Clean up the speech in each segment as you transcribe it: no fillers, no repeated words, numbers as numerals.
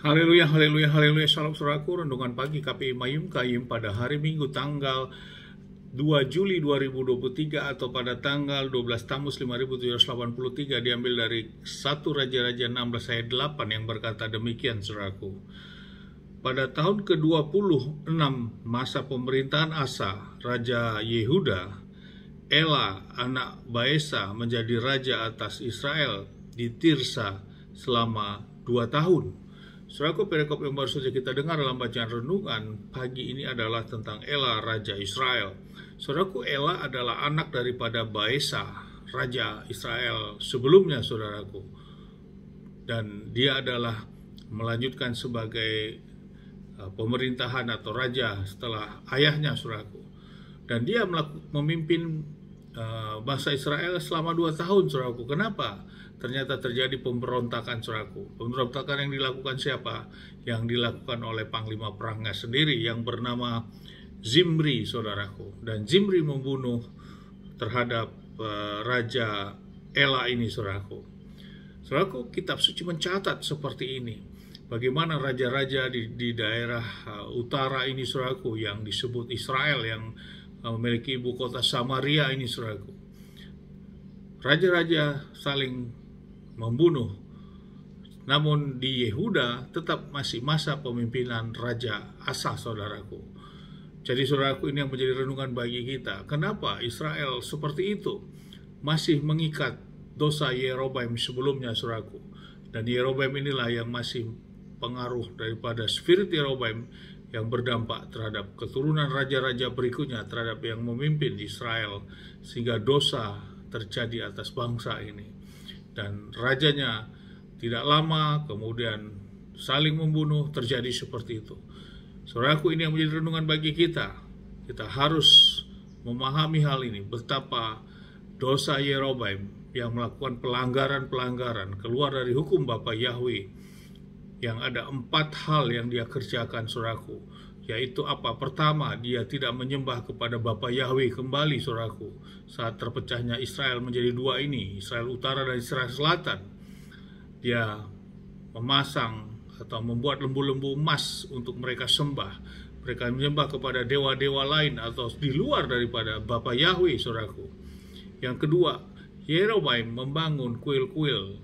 Haleluya, haleluya, haleluya. Salam saudaraku, renungan pagi KPI Mayum Kayim pada hari Minggu tanggal 2 Juli 2023 atau pada tanggal 12 Tamus 5783 diambil dari 1 Raja-Raja 16 ayat 8 yang berkata demikian saudaraku. Pada tahun ke-26 masa pemerintahan Asa, Raja Yehuda, Ela anak Baesa menjadi raja atas Israel di Tirsa selama 2 tahun. Saudaraku, perikop yang baru saja kita dengar dalam bacaan renungan pagi ini adalah tentang Ela, Raja Israel. Saudaraku, Ela adalah anak daripada Baesa, Raja Israel sebelumnya, saudaraku. Dan dia adalah melanjutkan sebagai pemerintahan atau raja setelah ayahnya, saudaraku. Dan dia memimpin bangsa Israel selama 2 tahun, saudaraku. Kenapa? Ternyata terjadi pemberontakan, saudaraku. Pemberontakan yang dilakukan siapa? Yang dilakukan oleh panglima perangnya sendiri yang bernama Zimri, saudaraku. Dan Zimri membunuh terhadap Raja Ela ini, saudaraku. Saudaraku, kitab suci mencatat seperti ini. Bagaimana raja-raja di daerah utara ini, saudaraku, yang disebut Israel, yang memiliki ibu kota Samaria ini, saudaraku. Raja-raja saling membunuh. Namun di Yehuda tetap masih masa pemimpinan Raja Asa, saudaraku. Jadi saudaraku, ini yang menjadi renungan bagi kita. Kenapa Israel seperti itu? Masih mengikat dosa Yeroboam sebelumnya, saudaraku. Dan Yeroboam inilah yang masih pengaruh daripada spirit Yeroboam yang berdampak terhadap keturunan raja-raja berikutnya, terhadap yang memimpin Israel, sehingga dosa terjadi atas bangsa ini. Dan rajanya tidak lama kemudian saling membunuh, terjadi seperti itu. Saudaraku, ini yang menjadi renungan bagi kita. Kita harus memahami hal ini, betapa dosa Yeroboam yang melakukan pelanggaran-pelanggaran keluar dari hukum Bapa Yahweh, yang ada 4 hal yang dia kerjakan, saudaraku. Yaitu apa? Pertama, dia tidak menyembah kepada Bapa Yahweh kembali, saudaraku. Saat terpecahnya Israel menjadi 2 ini, Israel Utara dan Israel Selatan, dia memasang atau membuat lembu-lembu emas untuk mereka sembah. Mereka menyembah kepada dewa-dewa lain atau di luar daripada Bapa Yahweh, saudaraku. Yang kedua, Yeroboam membangun kuil-kuil,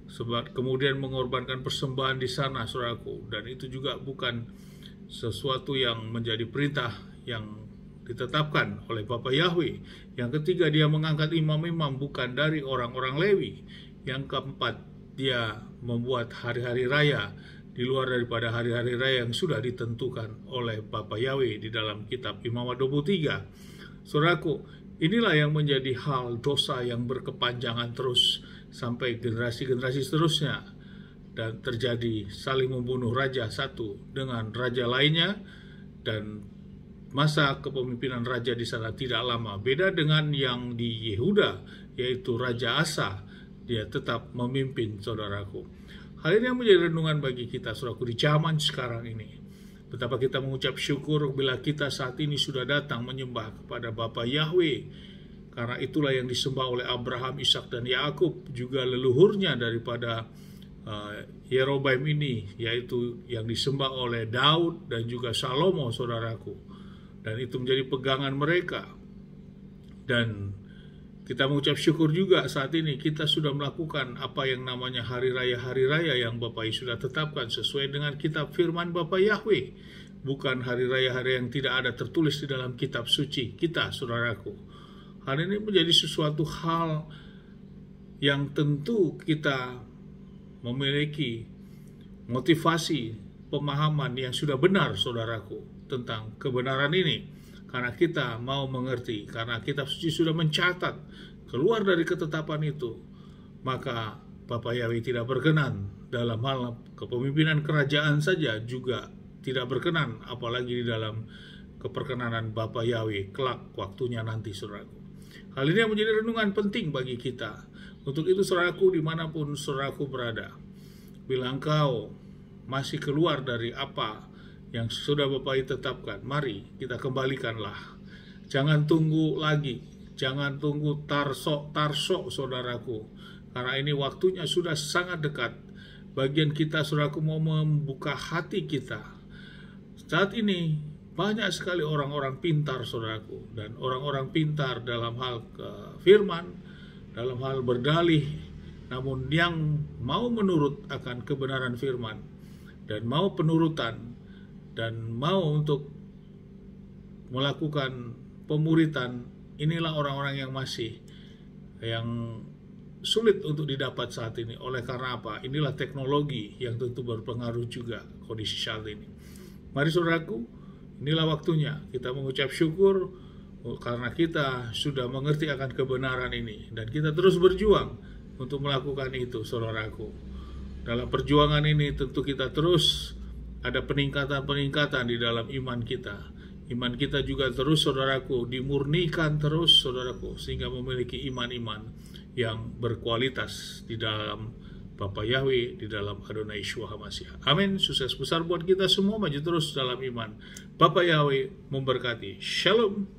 sebab kemudian mengorbankan persembahan di sana, saudaraku. Dan itu juga bukan sesuatu yang menjadi perintah yang ditetapkan oleh Bapa Yahweh. Yang ketiga, dia mengangkat imam-imam bukan dari orang-orang Lewi. Yang keempat, dia membuat hari-hari raya di luar daripada hari-hari raya yang sudah ditentukan oleh Bapa Yahweh di dalam kitab Imamat 23. Saudaraku, inilah yang menjadi hal dosa yang berkepanjangan terus sampai generasi-generasi seterusnya. Dan terjadi saling membunuh raja satu dengan raja lainnya, dan masa kepemimpinan raja di sana tidak lama. Beda dengan yang di Yehuda, yaitu Raja Asa, dia tetap memimpin, saudaraku. Hal ini yang menjadi renungan bagi kita, saudaraku, di zaman sekarang ini. Betapa kita mengucap syukur bila kita saat ini sudah datang menyembah kepada Bapa Yahweh, karena itulah yang disembah oleh Abraham, Ishak, dan Yakub, juga leluhurnya daripada Yeroboam ini, yaitu yang disembah oleh Daud dan juga Salomo, saudaraku. Dan itu menjadi pegangan mereka. Dan kita mengucap syukur juga saat ini kita sudah melakukan apa yang namanya hari raya yang Bapak sudah tetapkan sesuai dengan kitab firman Bapa Yahweh. Bukan hari raya yang tidak ada tertulis di dalam kitab suci kita, saudaraku. Hal ini menjadi sesuatu hal yang tentu kita memiliki motivasi pemahaman yang sudah benar, saudaraku, tentang kebenaran ini. Karena kita mau mengerti, karena kitab suci sudah mencatat keluar dari ketetapan itu, maka Bapa Yahweh tidak berkenan dalam hal kepemimpinan kerajaan saja juga tidak berkenan, apalagi di dalam keperkenanan Bapa Yahweh kelak waktunya nanti, saudaraku. Hal ini yang menjadi renungan penting bagi kita. Untuk itu, saudaraku, dimanapun saudaraku berada, bila engkau masih keluar dari apa yang sudah Bapak tetapkan, mari kita kembalikanlah. Jangan tunggu lagi, jangan tunggu tarsok, saudaraku. Karena ini waktunya sudah sangat dekat. bagian kita, saudaraku, mau membuka hati kita. Saat ini banyak sekali orang-orang pintar, saudaraku, dan orang-orang pintar dalam hal firman, dalam hal berdalih, namun yang mau menurut akan kebenaran firman, dan mau penurutan, dan mau untuk melakukan pemuritan, inilah orang-orang yang sulit untuk didapat saat ini. Oleh karena apa? Inilah teknologi yang tentu berpengaruh juga kondisi saat ini. Mari saudaraku, inilah waktunya kita mengucap syukur karena kita sudah mengerti akan kebenaran ini, dan kita terus berjuang untuk melakukan itu, saudaraku. Dalam perjuangan ini tentu kita terus ada peningkatan-peningkatan di dalam iman kita. Iman kita juga terus, saudaraku, dimurnikan terus, saudaraku, sehingga memiliki iman-iman yang berkualitas di dalam Bapa Yahweh, di dalam Adonai Yeshua HaMashiach. Amin. Sukses besar buat kita semua, maju terus dalam iman. Bapa Yahweh memberkati. Shalom.